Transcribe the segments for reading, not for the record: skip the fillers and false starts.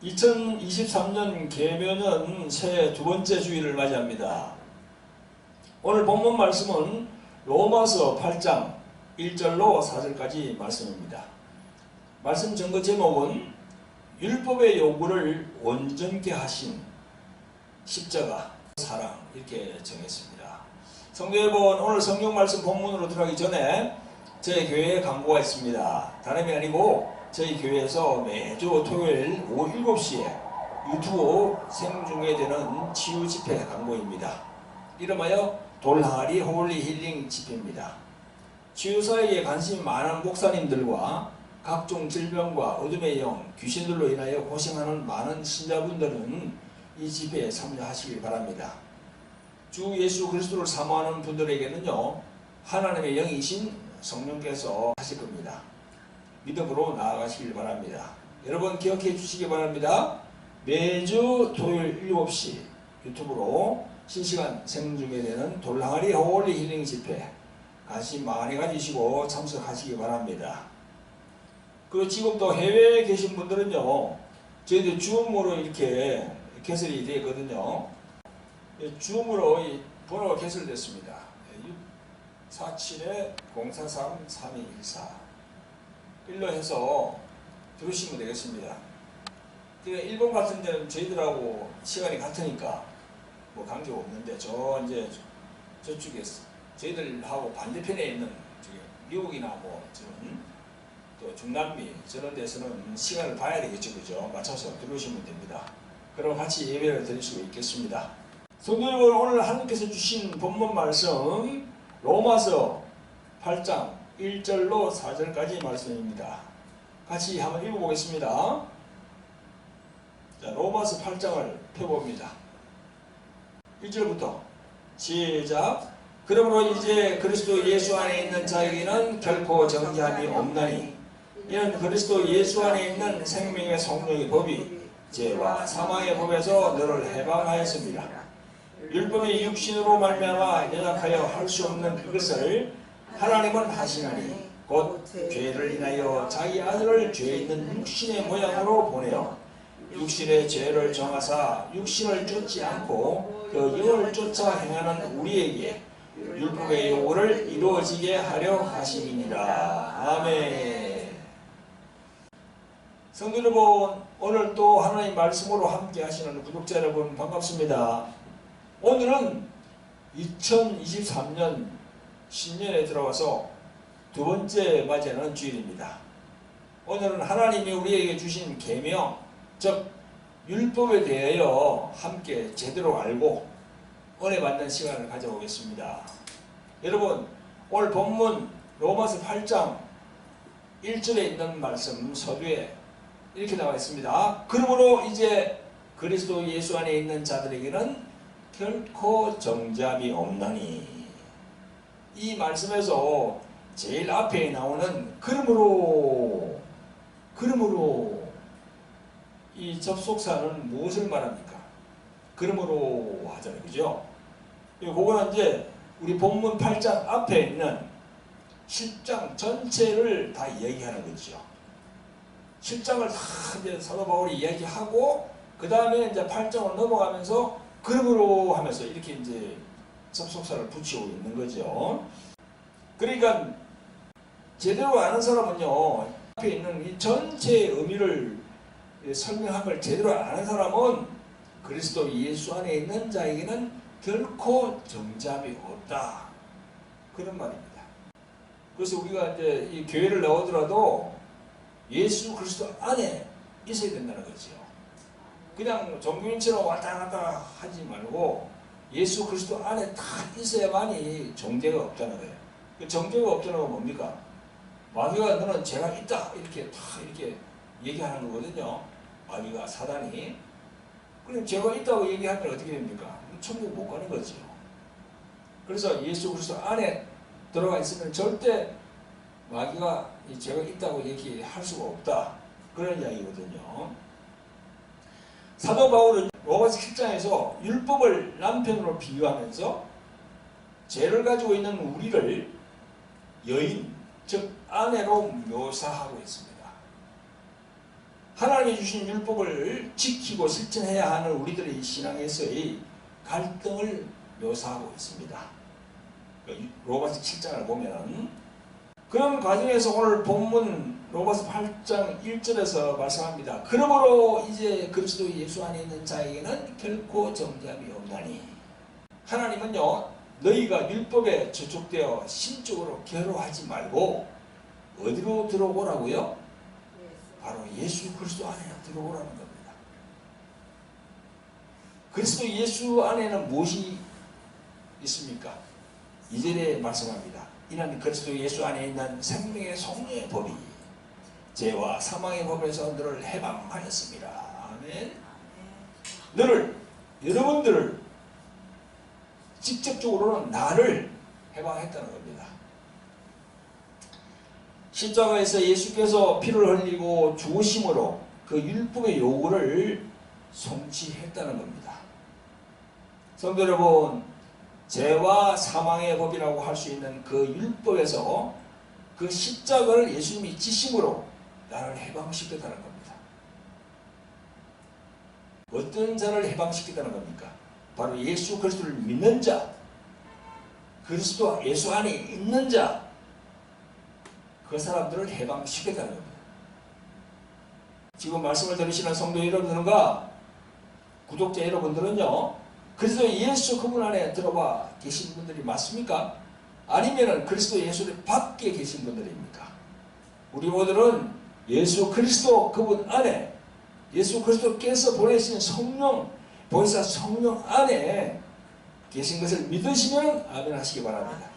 2023년 계면은 새해 두 번째 주일을 맞이합니다. 오늘 본문 말씀은 로마서 8장 1절로 4절까지 말씀입니다. 말씀 전거 제목은 율법의 요구를 온전케 하신 십자가, 사랑 이렇게 정했습니다. 성도 여러분, 오늘 성경 말씀 본문으로 들어가기 전에 저희 교회에 광고가 있습니다. 다름이 아니고 저희 교회에서 매주 토요일 오후 7시에 유튜브 생중계되는 치유 집회 광고입니다. 이름하여 돌항아리 홀리 힐링 집회입니다. 치유사역에 관심이 많은 목사님들과 각종 질병과 어둠의 영, 귀신들로 인하여 고생하는 많은 신자분들은 이 집회에 참여하시길 바랍니다. 주 예수 그리스도를 사모하는 분들에게는요, 하나님의 영이신 성령께서 하실 겁니다. 믿음으로 나아가시길 바랍니다. 여러분 기억해 주시기 바랍니다. 매주 토요일 7시 유튜브로 실시간 생중계되는 돌항아리 홀리 힐링 집회 관심 많이 가지시고 참석하시기 바랍니다. 그리고 지금 또 해외에 계신 분들은요, 저희들 줌으로 이렇게 개설이 되어 있거든요. 줌으로 이 번호가 개설됐습니다. 47-043-3214 일로 해서 들으시면 되겠습니다. 일본 같은 데는 저희들하고 시간이 같으니까 뭐 관계가 없는데, 이제 저쪽에 저희들하고 반대편에 있는 미국이나 뭐 또 중남미 저런 데서는 시간을 봐야 되겠죠, 그죠? 맞춰서 들으시면 됩니다. 그럼 같이 예배를 드릴 수 있겠습니다. 성도 여러분, 오늘 하나님께서 주신 본문 말씀 로마서 8장 1절로 4절까지 말씀입니다. 같이 한번 읽어보겠습니다. 자, 로마서 8장을 펴봅니다. 1절부터 시작. 그러므로 이제 그리스도 예수 안에 있는 자에게는 결코 정죄함이 없나니, 이는 그리스도 예수 안에 있는 생명의 성령의 법이 죄와 사망의 법에서 너를 해방하였습니다. 율법의 육신으로 말미암아 연약하여 할 수 없는 그것을 하나님은 하시나니 곧 죄를 인하여 자기 아들을 죄 있는 육신의 모양으로 보내어 육신의 죄를 정하사 육신을 쫓지 않고 그 영을 쫓아 행하는 우리에게 율법의 요구를 이루어지게 하려 하심이니라. 아멘. 성도 여러분, 오늘 또 하나님 말씀으로 함께 하시는 구독자 여러분 반갑습니다. 오늘은 2023년 신년에 들어와서 두 번째 맞이하는 주일입니다. 오늘은 하나님이 우리에게 주신 계명, 즉 율법에 대하여 함께 제대로 알고 은혜 받는 시간을 가져보겠습니다. 여러분, 오늘 본문 로마서 8장 1절에 있는 말씀 서두에 이렇게 나와 있습니다. 그러므로 이제 그리스도 예수 안에 있는 자들에게는 결코 정죄함이 없나니. 이 말씀에서 제일 앞에 나오는 그러므로 이 접속사는 무엇을 말합니까? 그러므로 하잖아요, 그죠? 그거는 이제 우리 본문 8장 앞에 있는 10장 전체를 다 이야기하는 거죠. 10장을 다 이제 사도 바울이 이야기하고 그 다음에 이제 8장을 넘어가면서 그러므로 하면서 이렇게 이제 접속사를 붙이고 있는 거죠. 그러니까 제대로 아는 사람은요, 앞에 있는 이 전체의 의미를 설명한 걸 제대로 아는 사람은 그리스도 예수 안에 있는 자에게는 결코 정죄함이 없다, 그런 말입니다. 그래서 우리가 이제 이 교회를 나오더라도 예수 그리스도 안에 있어야 된다는 거죠. 그냥 종교인처럼 왔다 갔다 하지 말고 예수 그리스도 안에 다 있어야만이 정죄가 없다는 거예요. 정죄가 없다는 건 뭡니까? 마귀가 너는 죄가 있다 이렇게 다 이렇게 얘기하는 거거든요. 마귀가, 사단이. 그럼 죄가 있다고 얘기하면 어떻게 됩니까? 천국 못 가는 거죠. 그래서 예수 그리스도 안에 들어가 있으면 절대 마귀가 이 죄가 있다고 얘기할 수가 없다, 그런 이야기거든요. 사도 바울은 로마서 7장에서 율법을 남편으로 비유하면서 죄를 가지고 있는 우리를 여인, 즉 아내로 묘사하고 있습니다. 하나님이 주신 율법을 지키고 실천해야 하는 우리들의 신앙에서의 갈등을 묘사하고 있습니다. 로마서 7장을 보면 그런 과정에서 오늘 본문 로마서 8장 1절에서 말씀합니다. 그러므로 이제 그리스도 예수 안에 있는 자에게는 결코 정죄함이 없나니 하나님은요 너희가 율법에 저촉되어 신적으로 괴로워하지 말고 어디로 들어오라고요? 바로 예수 그리스도 안에 들어오라는 겁니다. 그리스도 예수 안에는 무엇이 있습니까? 2절에 말씀합니다. 이는 그리스도 예수 안에 있는 생명의 성령의 법이 죄와 사망의 법에서 너를 해방하였습니다. 아멘. 여러분들을 직접적으로는 나를 해방했다는 겁니다. 십자가에서 예수께서 피를 흘리고 죽으심으로 그 율법의 요구를 성취했다는 겁니다. 성도 여러분, 죄와 사망의 법이라고 할 수 있는 그 율법에서 그 십자가를 예수님이 지심으로 나를 해방시켰다는 겁니다. 어떤 자를 해방시켰다는 겁니까? 바로 예수 그리스도를 믿는 자, 그리스도 예수 안에 있는 자, 그 사람들을 해방시켰다는 겁니다. 지금 말씀을 들으시는 성도 여러분들과 구독자 여러분들은요, 그리스도 예수 그분 안에 들어와 계신 분들이 맞습니까? 아니면 그리스도 예수를 밖에 계신 분들입니까? 우리 모두는 예수 그리스도 그분 안에, 예수 그리스도께서 보내신 성령, 보혜사 성령 안에 계신 것을 믿으시면 아멘 하시기 바랍니다.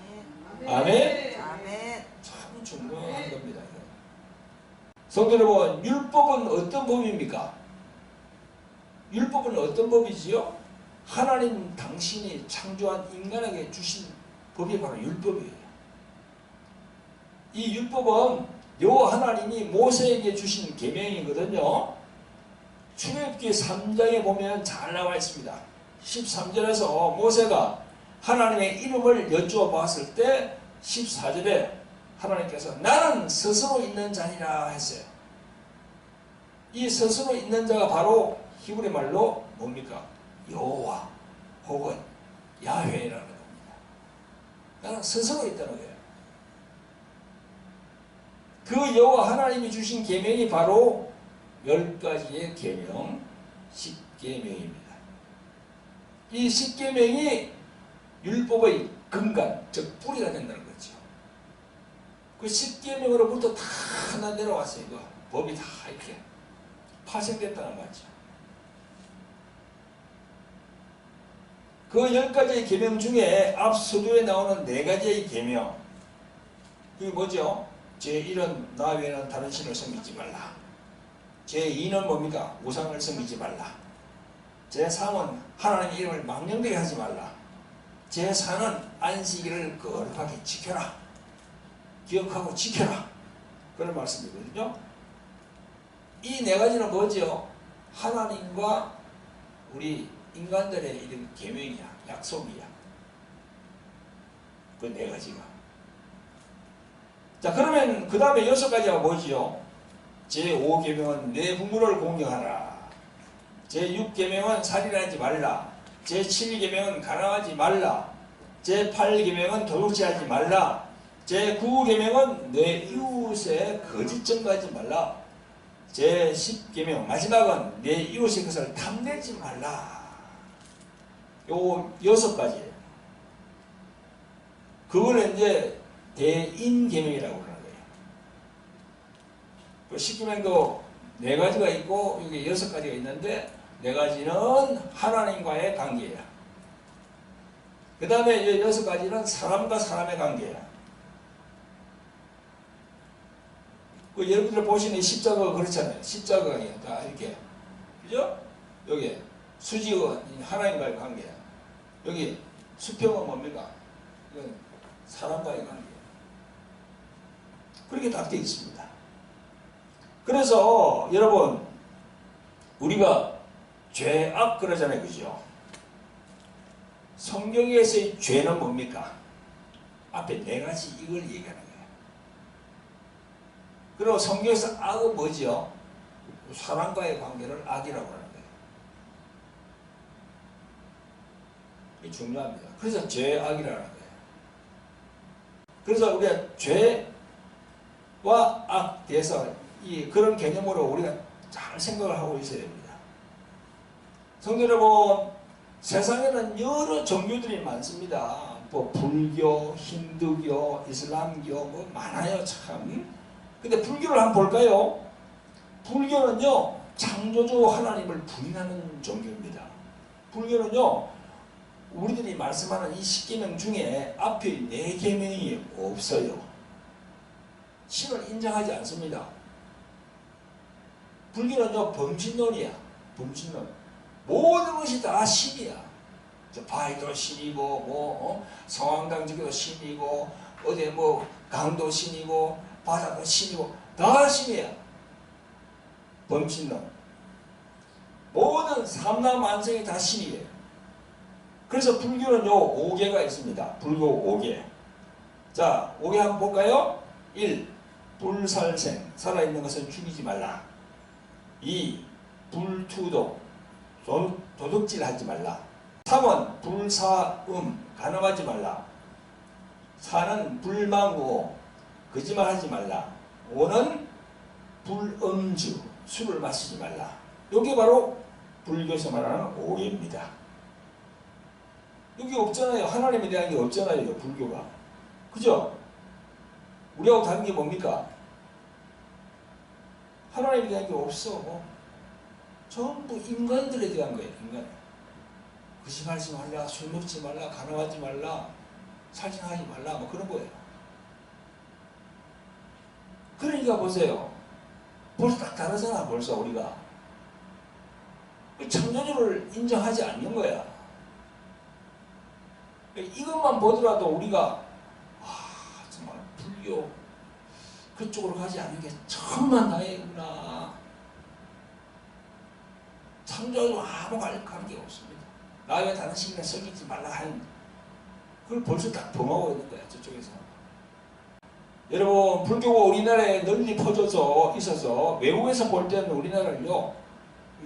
아멘. 아멘. 참 중요한 겁니다. 성도 여러분, 율법은 어떤 법입니까? 율법은 어떤 법이지요? 하나님 당신이 창조한 인간에게 주신 법이 바로 율법이에요. 이 율법은 여호와 하나님이 모세에게 주신 계명이거든요. 출애굽기 3장에 보면 잘 나와 있습니다. 13절에서 모세가 하나님의 이름을 여쭈어 봤을 때 14절에 하나님께서 나는 스스로 있는 자니라 했어요. 이 스스로 있는 자가 바로 히브리 말로 뭡니까? 여호와 혹은 야훼라는 겁니다. 나는 스스로 있다는 거예요. 그 여호와 하나님이 주신 계명이 바로 10가지의 계명, 10계명입니다. 이 10계명이 율법의 근간, 즉 뿌리가 된다는 거죠. 그 10계명으로부터 다 하나 내려왔어요. 이거 법이 다 이렇게 파생됐다는 거죠. 그 10가지의 계명 중에 앞 서두에 나오는 4가지의 계명, 그게 뭐죠? 제1은 나 외에는 다른 신을 섬기지 말라. 제2는 뭡니까? 우상을 섬기지 말라. 제3은 하나님의 이름을 망령되게 하지 말라. 제4는 안식일을 거룩하게 지켜라. 기억하고 지켜라. 그런 말씀이거든요. 이 4가지는 뭐죠? 하나님과 우리 인간들의 이런 계명이야, 약속이야. 그 4가지가. 자, 그러면 그 다음에 6가지가 뭐지요? 제5계명은 내 부모를 공경하라. 제6계명은 살인하지 말라. 제7계명은 가난하지 말라. 제8계명은 도둑질하지 말라. 제9계명은 내 이웃의 거짓 증거하지 말라. 제10계명 마지막은 내 이웃의 것을 탐내지 말라. 요 6가지예요. 그거는 이제 대인계명이라고 그러는 거예요. 그 10계명도 4가지가 있고 여기 6가지가 있는데 4가지는 하나님과의 관계야. 그 다음에 6가지는 사람과 사람의 관계야. 그 여러분들 보시는 십자가가 그렇잖아요. 십자가가 다 이렇게, 그죠? 여기 수직은 하나님과의 관계야. 여기 수평은 뭡니까? 이건 사람과의 관계야. 그렇게 딱 되어 있습니다. 그래서 여러분, 우리가 죄악 그러잖아요. 그죠? 성경에서의 죄는 뭡니까? 앞에 4가지 이걸 얘기하는 거예요. 그리고 성경에서 악은 뭐죠? 사람과의 관계를 악이라고 하는 거예요. 이게 중요합니다. 그래서 죄악이라는 거예요. 그래서 우리가 죄와 악 대해서 그런 개념으로 우리가 잘 생각을 하고 있어야 됩니다. 성도 여러분, 세상에는 여러 종교들이 많습니다. 뭐 불교, 힌두교, 이슬람교 뭐 많아요 참. 근데 불교를 한번 볼까요? 불교는요 창조주 하나님을 부인하는 종교입니다. 불교는요 우리들이 말씀하는 이 10계명 중에 앞에 4계명이 없어요. 신을 인정하지 않습니다. 불교는요 범신론이야. 범신론. 모든 것이 다 신이야. 바위도 신이고 성황당지교도 신이고 어디 뭐 강도 신이고 바다도 신이고 다 신이야. 범신론. 모든 삼라만상이 다 신이에요. 그래서 불교는요 5계가 있습니다. 불교 5계. 자 5계 한번 볼까요? 1. 불살생. 살아있는 것은 죽이지 말라. 2. 불투독. 도둑질 하지 말라. 3은 불사음. 간음하지 말라. 4는 불망우. 거짓말하지 말라. 5는 불음주. 술을 마시지 말라. 이게 바로 불교에서 말하는 5계입니다. 여기 없잖아요. 하나님에 대한 게 없잖아요. 불교가. 그죠? 우리하고 다른 게 뭡니까? 하나님에 대한 게 없어. 전부 인간들에 대한 거예요. 인간. 거짓말하지 말라, 술 먹지 말라, 간음하지 말라, 살인하지 말라, 뭐 그런 거예요. 그러니까 보세요. 벌써 딱 다르잖아. 벌써 우리가. 창조주를 인정하지 않는 거야. 이것만 보더라도 우리가 정말 불교 그쪽으로 가지 않는 게 천만 다행이구나. 창조주 아무 관계 없습니다. 나 왜 다른 시기에 속이지 말라 하는 그걸 벌써 딱 범하고 있는 거야. 저쪽에서. 여러분 불교가 우리나라에 널리 퍼져서 있어서 외국에서 볼 때는 우리나라를요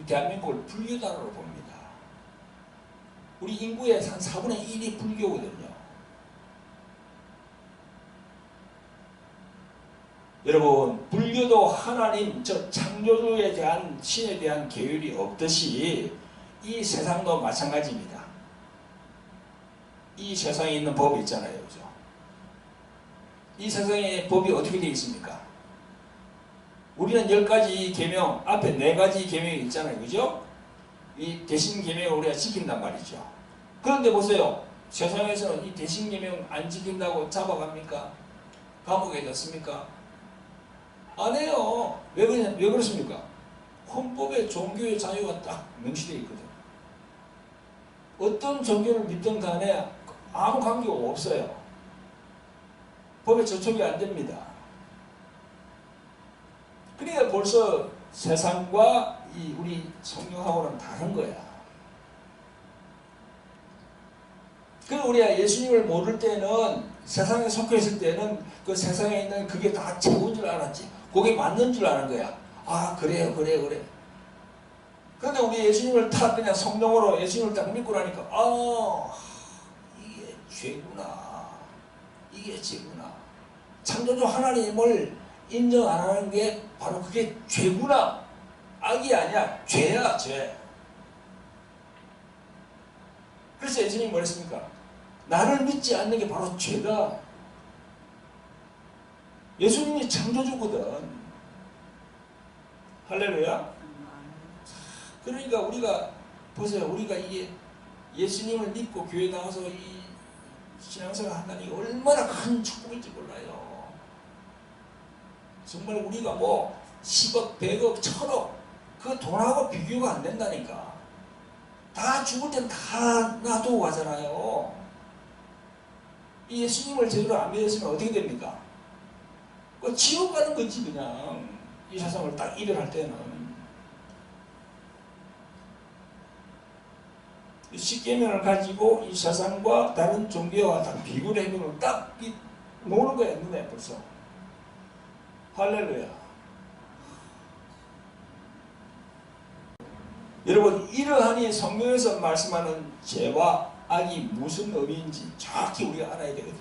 대한민국을 불교단으로 봅니다. 우리 인구의 한 4분의 1이 불교거든요. 여러분 불교도 하나님 저 창조주에 대한 신에 대한 계율이 없듯이 이 세상도 마찬가지입니다. 이 세상에 있는 법이 있잖아요. 그죠? 이 세상의 법이 어떻게 되어 있습니까? 우리는 10가지 계명, 앞에 4가지 계명이 있잖아요. 그죠? 이 대신 계명을 우리가 지킨단 말이죠. 그런데 보세요. 세상에서는 이 대신 계명 안 지킨다고 잡아갑니까? 감옥에 넣습니까? 안 해요. 왜 그렇습니까? 헌법에 종교의 자유가 딱 명시되어 있거든. 어떤 종교를 믿든 간에 아무 관계가 없어요. 법에 저촉이 안 됩니다. 그러니까 벌써 세상과 우리 성경하고는 다른 거야. 그리고 우리가 예수님을 모를 때는 세상에 속해 있을 때는 그 세상에 있는 그게 다 최고인 줄 알았지. 그게 맞는 줄 아는 거야. 아 그래요 그래. 그런데 우리 예수님을 딱 그냥 성령으로 예수님을 딱 믿고 나니까 이게 죄구나. 이게 죄구나. 창조주 하나님을 인정 안 하는 게 바로 그게 죄구나. 악이 아니야. 죄야 죄. 그래서 예수님이 뭐랬습니까? 나를 믿지 않는 게 바로 죄다. 예수님이 창조주거든. 할렐루야. 그러니까 우리가 보세요. 우리가 이게 예수님을 믿고 교회 나와서 이 신앙생활 한다는 게 얼마나 큰 축복인지 몰라요. 정말 우리가 뭐 10억, 100억, 1000억 그 돈하고 비교가 안 된다니까. 다 죽을 땐 다 놔두고 가잖아요. 이 예수님을 제대로 안 믿었으면 어떻게 됩니까? 그 지옥 가는 거지 그냥. 이 세상을 딱 일을 할 때는. 이 10계명을 가지고 이 세상과 다른 종교와 딱 비교를 해보면 딱 노는 거야 눈에 벌써. 할렐루야. 여러분, 이러하니 성경에서 말씀하는 죄와 악이 무슨 의미인지 정확히 우리가 알아야 되거든요.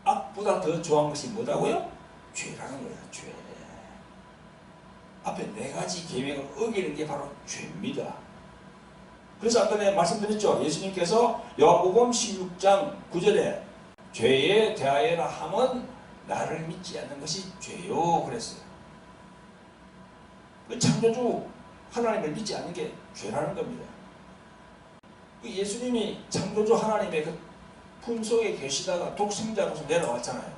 악보다 더 좋은 것이 뭐라고요? 죄라는 거예요. 죄. 앞에 네 가지 계명을 어기는 게 바로 죄입니다. 그래서 아까 내가 말씀드렸죠. 예수님께서 요한복음 16장 9절에 죄에 대하여라 함은 나를 믿지 않는 것이 죄요 그랬어요. 그 창조주 하나님을 믿지 않는 게 죄라는 겁니다. 예수님이 창조주 하나님의 그 품속에 계시다가 독생자로서 내려왔잖아요.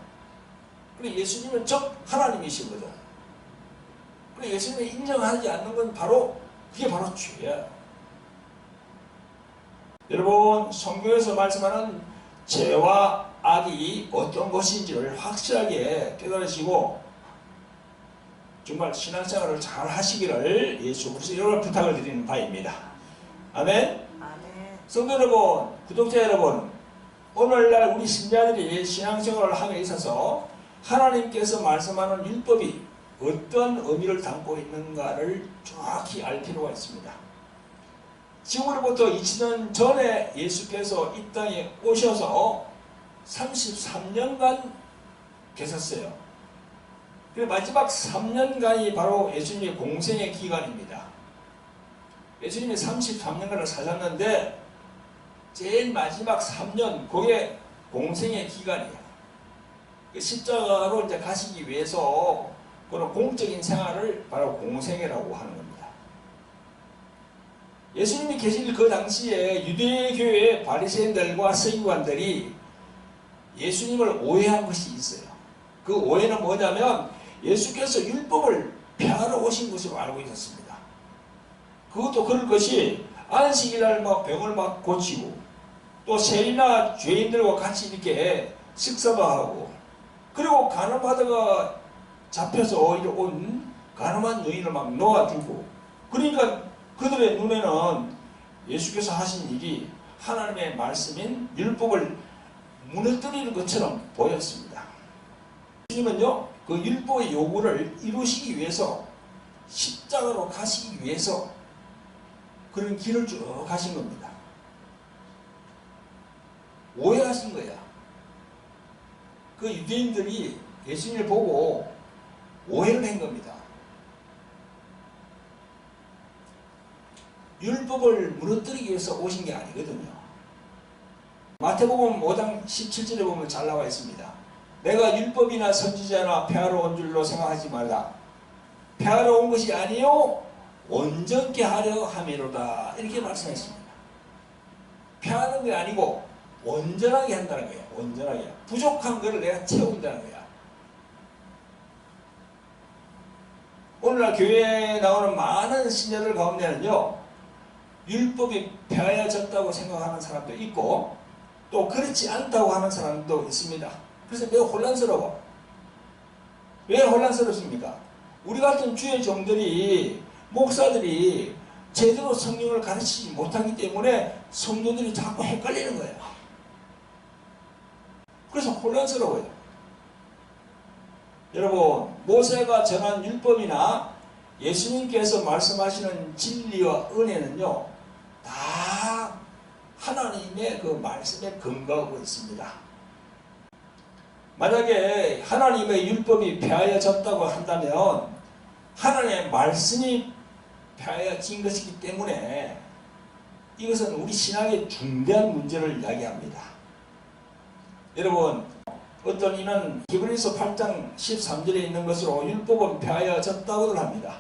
그리고 예수님은 즉 하나님이시거든. 그리고 예수님이 인정하지 않는 건 바로 그게 바로 죄야. 여러분, 성경에서 말씀하는 죄와 악이 어떤 것인지를 확실하게 깨달으시고 정말 신앙생활을 잘 하시기를 예수 그리스도로 부탁을 드리는 바입니다. 아멘. 성도 여러분, 구독자 여러분, 오늘날 우리 신자들이 신앙생활을 함에 있어서 하나님께서 말씀하는 율법이 어떤 의미를 담고 있는가를 정확히 알 필요가 있습니다. 지금으로부터 2000년 전에 예수께서 이 땅에 오셔서 33년간 계셨어요. 그 마지막 3년간이 바로 예수님의 공생의 기간입니다. 예수님이 33년간을 사셨는데 제일 마지막 3년, 그게 공생의 기간이에요. 그 십자가로 이제 가시기 위해서 그런 공적인 생활을 바로 공생애라고 하는 겁니다. 예수님이 계실 그 당시에 유대교의 바리새인들과 서기관들이 예수님을 오해한 것이 있어요. 그 오해는 뭐냐면 예수께서 율법을 폐하러 오신 것으로 알고 있었습니다. 그것도 그럴 것이 안식일날 막 병을 막 고치고 또 세리나 죄인들과 같이 이렇게 식사도 하고 그리고 가늠하다가 잡혀서 온 가늠한 여인을 막 놓아주고 그러니까 그들의 눈에는 예수께서 하신 일이 하나님의 말씀인 율법을 무너뜨리는 것처럼 보였습니다. 예수님은요, 그 율법의 요구를 이루시기 위해서 십자가로 가시기 위해서 그런 길을 쭉 가신 겁니다. 오해하신 거야. 그 유대인들이 예수님을 보고 오해를 한 겁니다. 율법을 무너뜨리기 위해서 오신 게 아니거든요. 마태복음 5장 17절에 보면 잘 나와 있습니다. 내가 율법이나 선지자나 폐하러 온 줄로 생각하지 말라. 폐하러 온 것이 아니요 온전케 하려 함이로다. 이렇게 말씀했습니다. 폐하는 게 아니고 온전하게 한다는 거예요. 온전하게. 부족한 것을 내가 채운다는 거야. 오늘날 교회에 나오는 많은 신자들 가운데는요, 율법이 폐하여졌다고 생각하는 사람도 있고 또 그렇지 않다고 하는 사람도 있습니다. 그래서 매우 혼란스러워. 왜 혼란스럽습니까? 우리 같은 주의 종들이 목사들이 제대로 성경을 가르치지 못하기 때문에 성도들이 자꾸 헷갈리는 거예요. 그래서 혼란스러워요. 여러분, 모세가 전한 율법이나 예수님께서 말씀하시는 진리와 은혜는요, 다 하나님의 그 말씀에 근거하고 있습니다. 만약에 하나님의 율법이 폐하여졌다고 한다면 하나님의 말씀이 폐하여진 것이기 때문에 이것은 우리 신앙의 중대한 문제를 이야기합니다. 여러분, 어떤 이는 히브리서 8장 13절에 있는 것으로 율법은 폐하여졌다고들 합니다.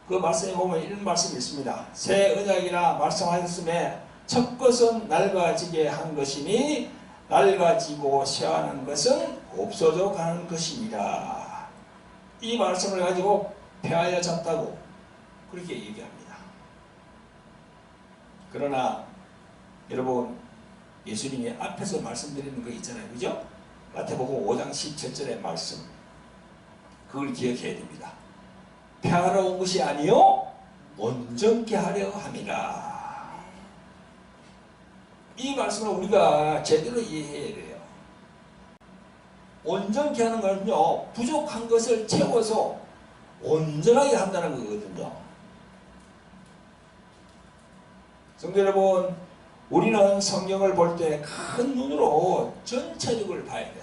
그 말씀에 보면 이런 말씀이 있습니다. 새 언약이라 말씀하셨음에 첫 것은 낡아지게 한 것이니 낡아지고 쇠하는 것은 없어져 가는 것이니라. 이 말씀을 가지고 폐하여졌다고 그렇게 얘기합니다. 그러나 여러분, 예수님이 앞에서 말씀드리는 거 있잖아요. 그죠? 마태복음 5장 17절의 말씀. 그걸 기억해야 됩니다. 폐하러 온 것이 아니요 온전케 하려 함이라. 이 말씀을 우리가 제대로 이해해야 돼요. 온전케 하는 것은요, 부족한 것을 채워서 온전하게 한다는 거거든요. 성도 여러분, 우리는 성경을 볼 때 큰 눈으로 전체적으로 봐야 돼.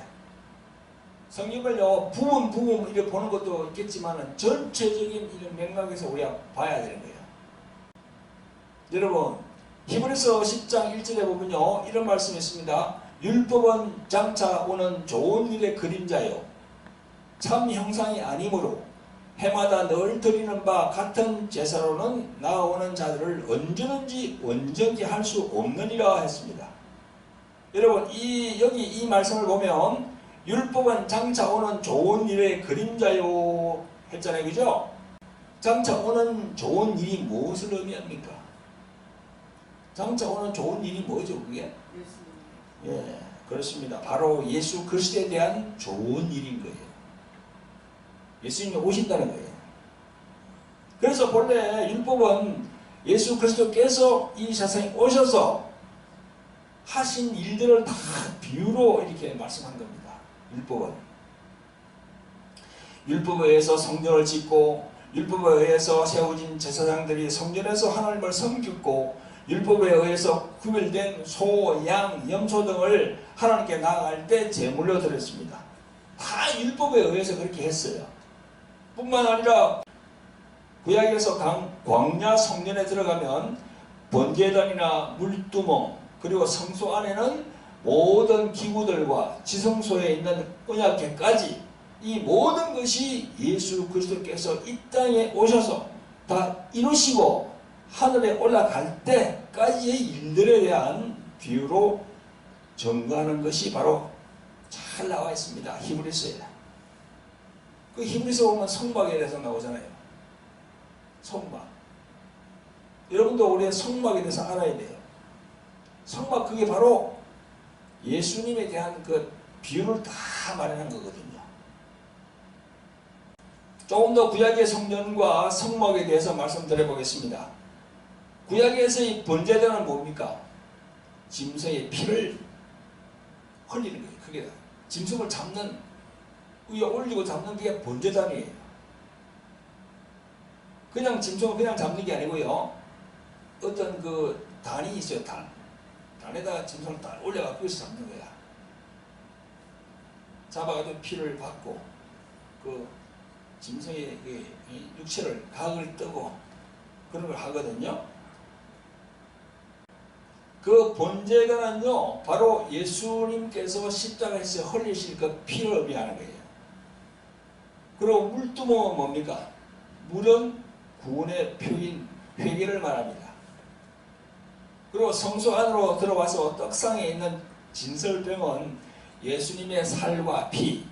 성경을요, 부분 이렇게 보는 것도 있겠지만 전체적인 이런 맥락에서 우리가 봐야 되는 거예요. 여러분, 히브리서 10장 1절에 보면요, 이런 말씀이 있습니다. 율법은 장차 오는 좋은 일의 그림자요, 참 형상이 아니므로 해마다 늘 드리는 바 같은 제사로는 나아오는 자들을 언제든지 온전히 할 수 없느니라 했습니다. 여러분, 여기 이 말씀을 보면 율법은 장차 오는 좋은 일의 그림자요 했잖아요. 그죠? 장차 오는 좋은 일이 무엇을 의미합니까? 장차 오는 좋은 일이 뭐죠? 그게? 예, 그렇습니다. 바로 예수 그리스도에 대한 좋은 일인 거예요. 예수님이 오신다는 거예요. 그래서 본래 율법은 예수 그리스도께서 이 세상에 오셔서 하신 일들을 다 비유로 이렇게 말씀한 겁니다. 율법에 의해서 성전을 짓고, 율법에 의해서 세워진 제사장들이 성전에서 하나님을 섬겼고, 율법에 의해서 구별된 소, 양, 염소 등을 하나님께 나아갈 때 제물로 드렸습니다. 다 율법에 의해서 그렇게 했어요. 뿐만 아니라 구약에서 광야 성전에 들어가면 번제단이나 물두멍, 그리고 성소 안에는 모든 기구들과 지성소에 있는 언약궤까지 이 모든 것이 예수 그리스도께서 이 땅에 오셔서 다 이루시고 하늘에 올라갈 때까지의 일들에 대한 비유로 전가하는 것이 바로 잘 나와 있습니다. 히브리서에. 그 히브리서 보면 성막에 대해서 나오잖아요. 성막. 여러분도 우리의 성막에 대해서 알아야 돼요. 성막, 그게 바로 예수님에 대한 그 비유를 다 마련한 거거든요. 조금 더 구약의 성전과 성막에 대해서 말씀드려 보겠습니다. 구약에서의 번제단은 뭡니까? 짐승의 피를 흘리는 거예요. 그게 짐승을 잡는, 위에 올리고 잡는 게 번제단이에요. 그냥 짐승을 그냥 잡는 게 아니고요, 어떤 그 단이 있어요. 단에다가 짐승을 딱 올려갖고 여기서 잡는 거야. 잡아가지고 피를 받고 그 짐승의 그 육체를 각을 뜨고 그런 걸 하거든요. 그 번제단은요, 바로 예수님께서 십자가에서 흘리실 그 피를 의미하는 거예요. 그리고 물두멍은 뭡니까? 물은 구원의 표인 회개를 말합니다. 그리고 성소 안으로 들어와서 떡상에 있는 진설병은 예수님의 살과 피,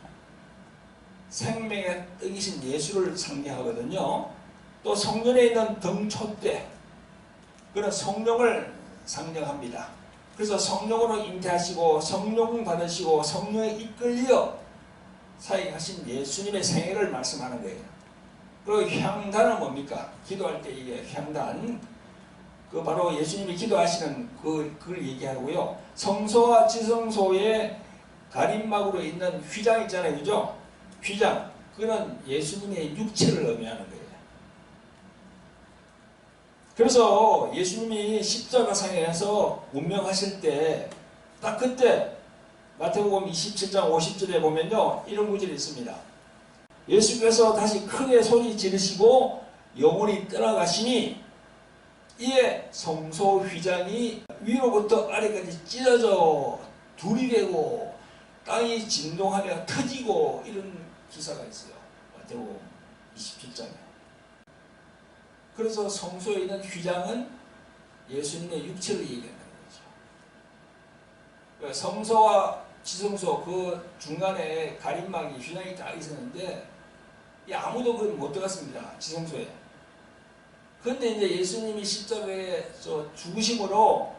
생명의 떡이신 예수를 상징하거든요. 또 성전에 있는 등촛대, 그런 성령을 상징합니다. 그래서 성령으로 잉태하시고 성령 받으시고 성령에 이끌려 사역하신 예수님의 생애를 말씀하는 거예요. 그리고 향단은 뭡니까? 기도할 때 이게 향단, 그 바로 예수님이 기도하시는 그걸 얘기하고요. 성소와 지성소의 가림막으로 있는 휘장 있잖아요. 그죠? 휘장. 그거는 예수님의 육체를 의미하는 거예요. 그래서 예수님이 십자가상에서 운명하실 때 딱 그때 마태복음 27장 50절에 보면요, 이런 구절이 있습니다. 예수께서 다시 크게 소리 지르시고 영혼이 떠나가시니 이에 성소 휘장이 위로부터 아래까지 찢어져 둘이 되고 땅이 진동하며 터지고, 이런 기사가 있어요. 마태복음 27장에. 그래서 성소에 있는 휘장은 예수님의 육체를 얘기한다는 거죠. 성소와 지성소 그 중간에 가림막이 휘장이 딱 있었는데 아무도 못 들어갔습니다. 지성소에. 그런데 이제 예수님이 십자가에서 죽으심으로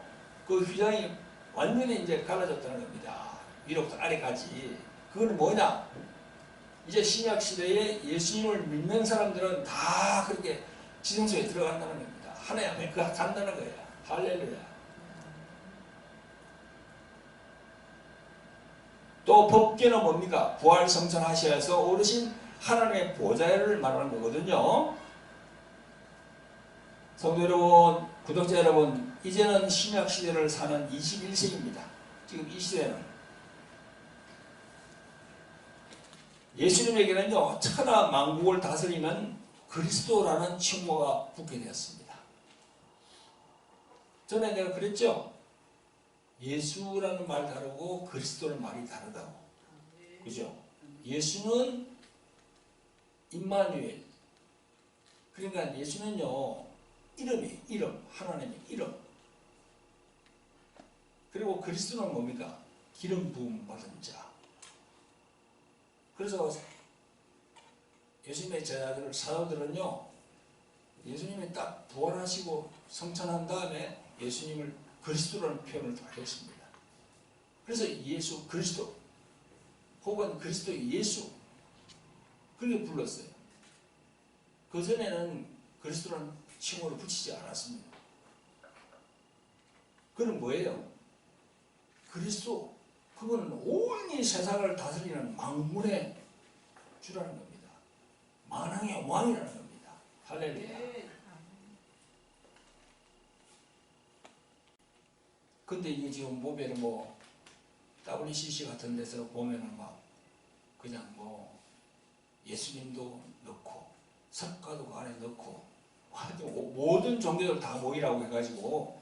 그 휘장이 완전히 이제 갈라졌다는 겁니다. 위로부터 아래까지. 그건 뭐냐? 이제 신약 시대에 예수님을 믿는 사람들은 다 그렇게 지성소에 들어간다는 겁니다. 하나님 앞에 간다는 거예요. 할렐루야. 또 법궤는 뭡니까? 부활 성천하시아에서 오르신 하나님의 보좌를 말하는 거거든요. 성도 여러분, 구독자 여러분, 이제는 신약 시대를 사는 21세기입니다. 지금 이 시대는 예수님에게는요, 천하 만국을 다스리는 그리스도라는 칭호가 붙게 되었습니다. 전에 내가 그랬죠? 예수라는 말 다르고 그리스도는 말이 다르다고. 그죠? 예수는 임마누엘. 그러니까 예수는요, 이름이, 이름. 하나님의 이름. 그리고 그리스도는 뭡니까? 기름 부음 받은 자. 그래서 예수님의 제자들, 사도들은요, 예수님이 딱 부활하시고 성천한 다음에 예수님을 그리스도라는 표현을 다 했습니다. 그래서 예수 그리스도 혹은 그리스도 예수 그렇게 불렀어요. 그전에는 그리스도라는 칭호를 붙이지 않았습니다. 그건 뭐예요? 그리스도, 그거는 온 이 세상을 다스리는 만군의 주라는 겁니다. 만왕의 왕이라는 겁니다. 할렐루야. 근데 이게 지금 보면은 뭐 WCC 같은 데서 보면은 막 그냥 뭐 예수님도 넣고 석가도 그 안에 넣고 모든 종교들 다 모이라고 해가지고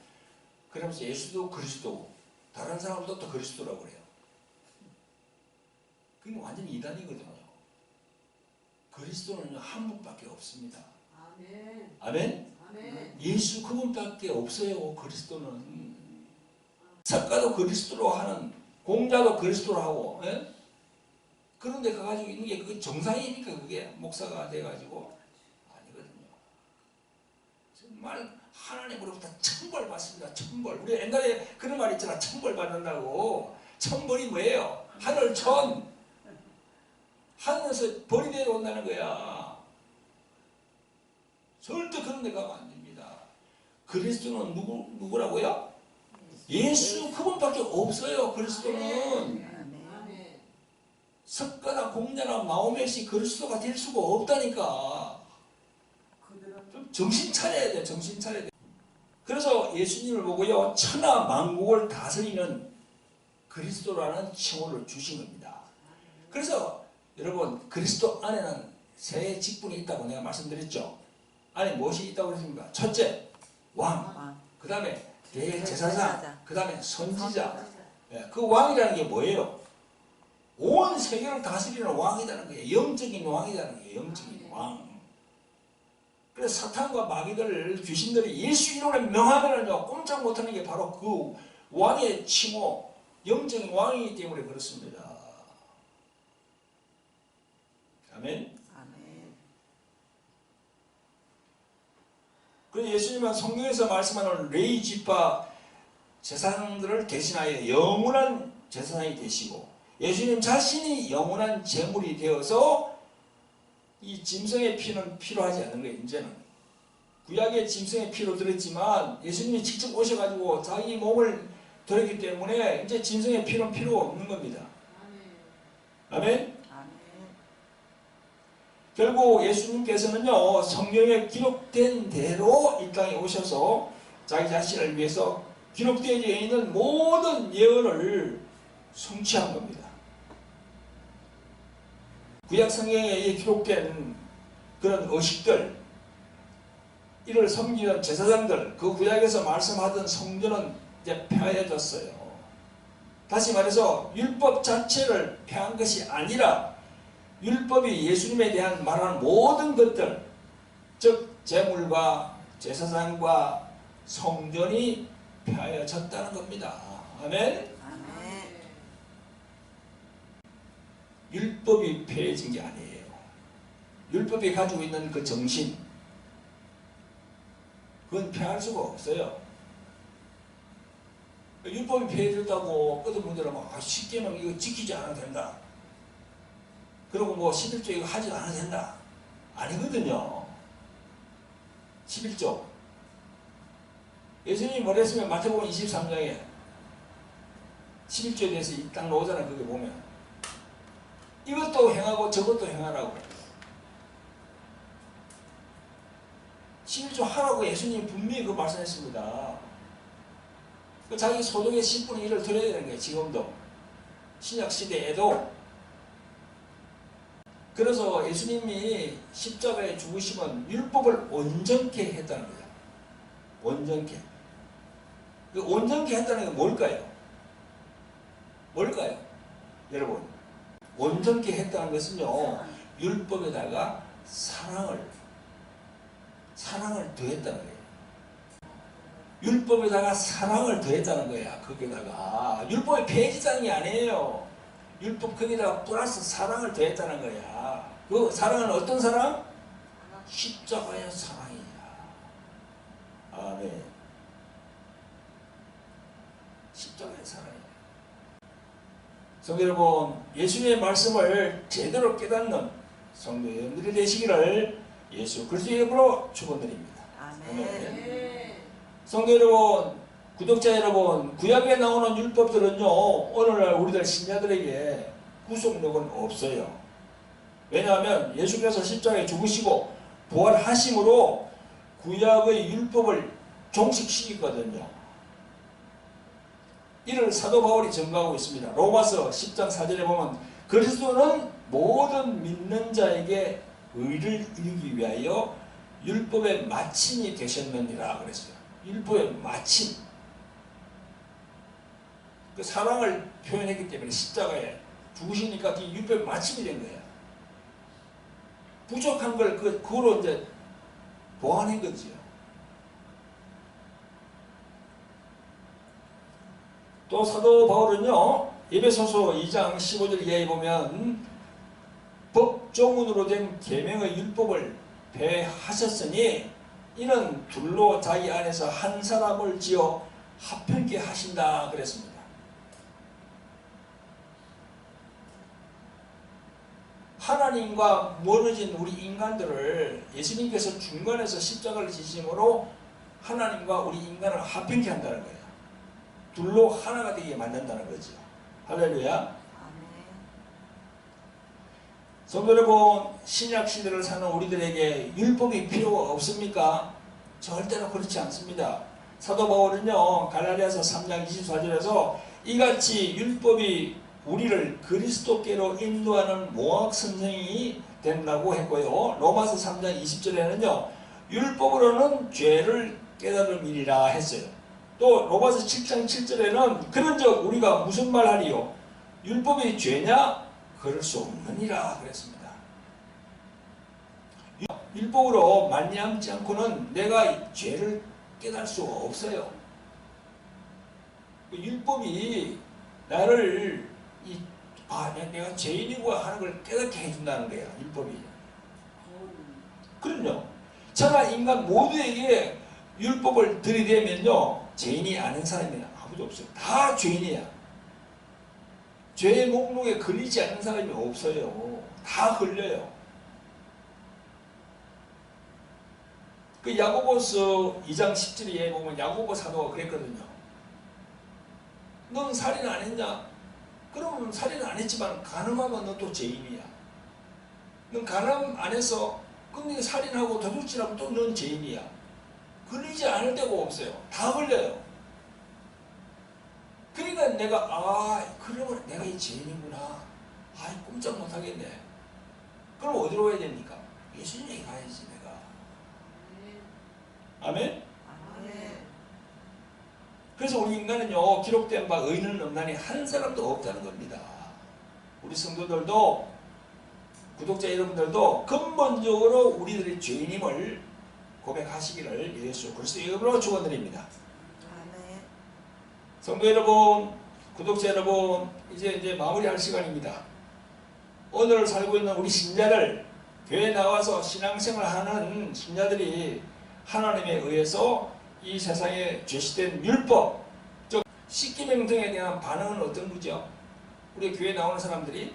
그러면서 예수도 그리스도, 다른 사람도 또 그리스도라고 그래요. 그게 완전히 이단이거든요. 그리스도는 한 분밖에 없습니다. 아멘. 아멘? 아멘. 예수 그분밖에 없어요. 그리스도는. 석가도 그리스도로 하는, 공자도 그리스도로 하고, 예? 그런데 가가지고 있는 게 그게 정상입니까? 그게 목사가 돼가지고 아니거든요. 정말 하나님으로부터 천벌 받습니다. 천벌. 우리 옛날에 그런 말 있잖아. 천벌 받는다고. 천벌이 뭐예요? 하늘천. 하늘에서 벌이 내려온다는 거야. 절대 그런 데 가면 안 됩니다. 그리스도는 누구라고요? 예수 그분밖에 없어요. 그리스도는. 석가나 공자나 마호메시 그리스도가 될 수가 없다니까. 좀 정신 차려야 돼. 정신 차려야 돼. 그래서 예수님을 보고요, 천하 만국을 다스리는 그리스도라는 칭호를 주신 겁니다. 그래서 여러분, 그리스도 안에는 세 직분이 있다고 내가 말씀드렸죠. 안에 무엇이 있다고 그랬습니까? 첫째, 왕. 그 다음에 대제사장. 그 다음에 선지자. 그 왕이라는 게 뭐예요? 온 세계를 다스리는 왕이라는 거예요. 영적인 왕이라는 거예요. 영적인 왕. 그래서 사탄과 마귀들, 귀신들이 예수 이름으로 명하면은요, 꼼짝 못하는 게 바로 그 왕의 칭호, 영적인 왕이기 때문에 그렇습니다. 아멘. 아멘. 그래서 예수님은 성경에서 말씀하는 레이지파 제사장들을 대신하여 영원한 제사장이 되시고, 예수님 자신이 영원한 제물이 되어서 이 짐승의 피는 필요하지 않는 거예요. 이제는 구약의 짐승의 피로 들었지만 예수님이 직접 오셔가지고 자기 몸을 드렸기 때문에 이제 짐승의 피는 필요 없는 겁니다. 아멘. 결국 예수님께서는요, 성경에 기록된 대로 이 땅에 오셔서 자기 자신을 위해서 기록되어 있는 모든 예언을 성취한 겁니다. 구약 성경에 기록된 그런 의식들, 이를 섬기는 제사장들, 그 구약에서 말씀하던 성전은 이제 폐하여졌어요. 다시 말해서 율법 자체를 폐한 것이 아니라 율법이 예수님에 대한 말하는 모든 것들, 즉 제물과 제사장과 성전이 폐하여졌다는 겁니다. 아멘. 율법이 폐해진 게 아니에요. 율법이 가지고 있는 그 정신, 그건 폐할 수가 없어요. 율법이 폐해졌다고 어떤 분들은 막 쉽게는 이거 지키지 않아도 된다. 그리고 뭐 11조 이거 하지 않아도 된다. 아니거든요. 11조. 예수님이 뭐랬으면 마태복음 23장에 11조에 대해서 딱 나오잖아요. 그게 보면. 이것도 행하고 저것도 행하라고. 11조 하라고 예수님이 분명히 그 말씀했습니다. 자기 소득의 10분의 1을 드려야 되는 거예요. 지금도. 신약 시대에도. 그래서 예수님이 십자가에 죽으시면 율법을 온전케 했다는 거예요. 온전케. 그 온전케 했다는 게 뭘까요? 뭘까요? 여러분, 온전케 했다는 것은요, 율법에다가 사랑을 더했다는 거예요. 율법에다가 사랑을 더했다는 거야. 거기다가 율법의 폐지다는 게 아니에요. 율법 거기다가 플러스 사랑을 더했다는 거야. 그 사랑은 어떤 사랑? 십자가의 사랑이야. 아멘. 십자가의 사랑이야. 성도 여러분, 예수님의 말씀을 제대로 깨닫는 성도 여러분들이 되시기를 예수 그리스도의 이름으로 축원드립니다. 아멘. 성도 여러분, 구독자 여러분, 구약에 나오는 율법들은요, 오늘날 우리들 신자들에게 구속력은 없어요. 왜냐하면 예수께서 십자가에 죽으시고 부활하심으로 구약의 율법을 종식시키거든요. 이를 사도 바울이 증거하고 있습니다. 로마서 10장 4절에 보면 그리스도는 모든 믿는 자에게 의를 이루기 위하여 율법의 마침이 되셨느니라 그랬어요. 율법의 마침. 그 사랑을 표현했기 때문에 십자가에 죽으시니까 그 율법의 마침이 된 거예요. 부족한 걸 그거로 이제 보완한 거지요. 또 사도 바울은요, 에베소서 2장 15절 이하에 보면 법조문으로 된 계명의 율법을 배하셨으니 이는 둘로 자기 안에서 한 사람을 지어 합평케 하신다 그랬습니다. 하나님과 멀어진 우리 인간들을 예수님께서 중간에서 십자가를 지심으로 하나님과 우리 인간을 합평케 한다는 거예요. 둘로 하나가 되게 만든다는 거죠. 할렐루야. 성도 여러분, 신약 시대를 사는 우리들에게 율법이 필요가 없습니까? 절대로 그렇지 않습니다. 사도 바울은요, 갈라디아서 3장 24절에서 이같이 율법이 우리를 그리스도께로 인도하는 모학 선생이 된다고 했고요. 로마서 3장 20절에는요, 율법으로는 죄를 깨달음이리라 했어요. 또 로마서 7장 7절에는 그런즉 우리가 무슨 말하리요? 율법이 죄냐? 그럴 수 없느니라 그랬습니다. 율법으로 말미암지 않고는 내가 죄를 깨달을 수가 없어요. 율법이 나를 내가 죄인이고 하는 걸 깨닫게 해준다는 거예요. 율법이. 그럼요. 천하 인간 모두에게 율법을 들이대면요, 죄인이 아는 사람이 아무도 없어요. 다 죄인이야. 죄의 목록에 걸리지 않는 사람이 없어요. 다 걸려요. 그 야고보서 2장 10절에 보면 야고보 사도가 그랬거든요. 넌 살인 안 했냐? 그러면 살인 안 했지만 간음하면 너 또 죄인이야. 넌 간음 안 했어? 근데 살인하고 도둑질하면 또 넌 죄인이야. 걸리지 않을 데가 없어요. 다 걸려요. 그러니까 내가 그러면 내가 이 죄인이구나. 꼼짝 못하겠네. 그럼 어디로 가야 됩니까? 예수님에게 가야지 내가. 아멘? 그래서 우리 인간은요, 기록된 바 의인은 없나니 한 사람도 없다는 겁니다. 우리 성도들도, 구독자 여러분들도 근본적으로 우리들의 죄인임을 고백하시기를 예수 그리스도의 이름으로 축원드립니다. 성도 여러분, 구독자 여러분, 이제 마무리할 시간입니다. 오늘 살고 있는 우리 신자들, 교회에 나와서 신앙생활하는 신자들이 하나님에 의해서 이 세상에 제시된 율법, 즉 십계명등에 대한 반응은 어떤 거죠? 우리 교회에 나오는 사람들이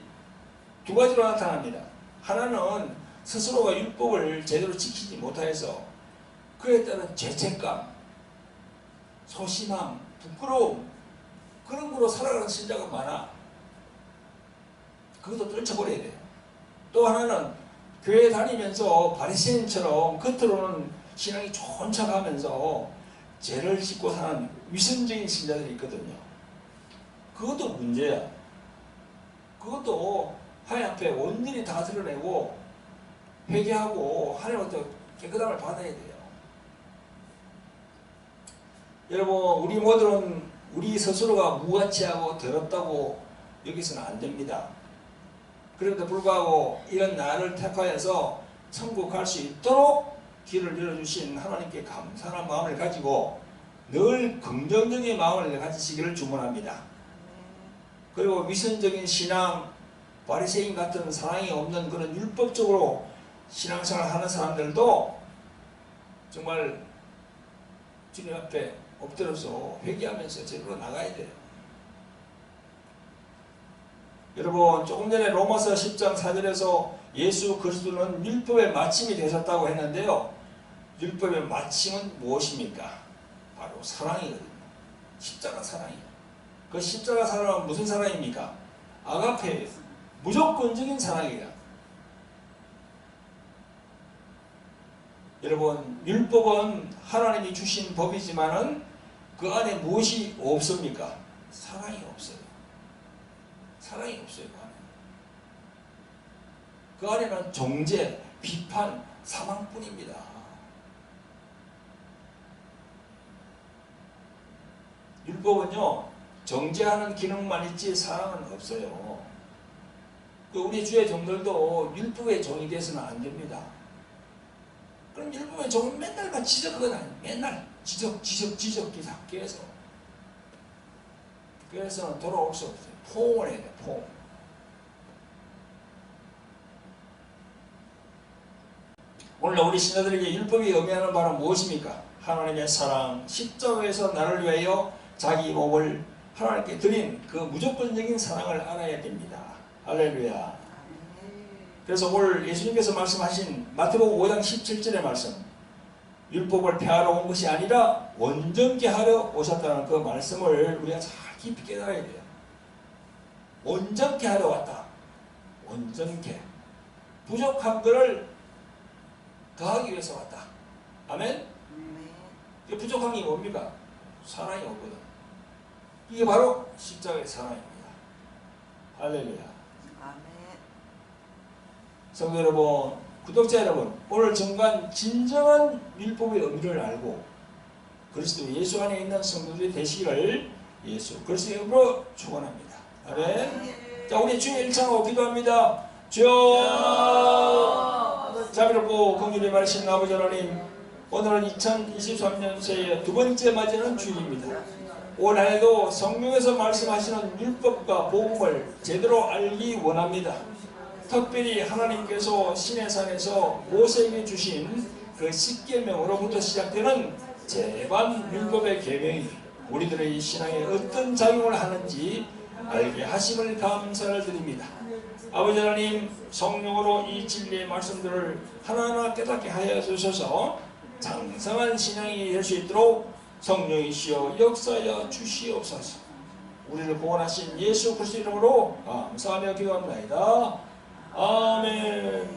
두 가지로 나타납니다. 하나는 스스로가 율법을 제대로 지키지 못하여서 그에 따른 죄책감, 소심함, 부끄러움, 그런 거로 살아가는 신자가 많아. 그것도 떨쳐버려야 돼요. 또 하나는 교회 다니면서 바리새인처럼 겉으로는 신앙이 좋은 척하면서 죄를 짓고 사는 위선적인 신자들이 있거든요. 그것도 문제야. 그것도 하나님 앞에 온전히 다 드러내고 회개하고 하나님부터 깨끗함을 받아야 돼요. 여러분, 우리 모두는 우리 스스로가 무가치하고 더럽다고 여기서는 안 됩니다. 그럼에도 불구하고 이런 나를 택하여서 천국 갈 수 있도록 길을 열어주신 하나님께 감사한 마음을 가지고 늘 긍정적인 마음을 가지시기를 축원합니다. 그리고 위선적인 신앙, 바리새인 같은 사랑이 없는 그런 율법적으로 신앙생활을 하는 사람들도 정말 주님 앞에 엎드려서 회개하면서 제대로 나가야 돼요. 여러분, 조금 전에 로마서 10장 4절에서 예수 그리스도는 율법의 마침이 되셨다고 했는데요. 율법의 마침은 무엇입니까? 바로 사랑이거든요. 십자가 사랑이에요. 그 십자가 사랑은 무슨 사랑입니까? 아가페예요. 무조건적인 사랑이에요. 여러분, 율법은 하나님이 주신 법이지만은 그 안에 무엇이 없습니까? 사랑이 없어요. 사랑이 없어요. 그 안에는 정죄, 비판, 사망뿐입니다. 율법은요, 정죄하는 기능만 있지 사랑은 없어요. 우리 주의 종들도 율법의 종이 돼서는 안 됩니다. 그럼 율법의 종은 맨날 지적하거든. 맨날 지적 기사 그래서 돌아올 수 없어요. 포옹을 해야 돼요. 포옹. 오늘 우리 신자들에게 율법이 의미하는 바는 무엇입니까? 하나님의 사랑, 십자가에서 나를 위하여 자기 몸을 하나님께 드린 그 무조건적인 사랑을 알아야 됩니다. 할렐루야. 그래서 오늘 예수님께서 말씀하신 마태복음 5장 17절의 말씀, 율법을 폐하러 온 것이 아니라 온전케 하려 오셨다는 그 말씀을 우리가 잘 깊이 깨달아야 돼요. 온전케 하러 왔다. 온전케. 부족한 것을 더하기 위해서 왔다. 아멘? 부족한 게 뭡니까? 사랑이 없거든. 이게 바로 십자가의 사랑입니다. 할렐루야. 아멘. 성도 여러분, 구독자 여러분, 오늘 정말 진정한 율법의 의미를 알고 그리스도 예수 안에 있는 성도들이 되시기를 예수 그리스도의 이름으로 축원합니다. 아멘. 자, 우리 주의 일창하고 기도합니다. 주여, 자비롭고 긍휼히 많으신 아버지 하나님, 오늘은 2023년 새해 두 번째 맞이하는 주일입니다. 올 한해도 성령에서 말씀하시는 율법과 복음을 제대로 알기 원합니다. 특별히 하나님께서 시내산에서 모세에게 주신 그 10계명으로부터 시작되는 제반 율법의 계명이 우리들의 신앙에 어떤 작용을 하는지 알게 하심을 감사를 드립니다. 아버지 하나님, 성령으로 이 진리의 말씀들을 하나하나 깨닫게 하여 주셔서 장성한 신앙이 될 수 있도록 성령이시여 역사하여 주시옵소서. 우리를 구원하신 예수 그리스도 이름으로 감사하며 기도합니다. 아멘.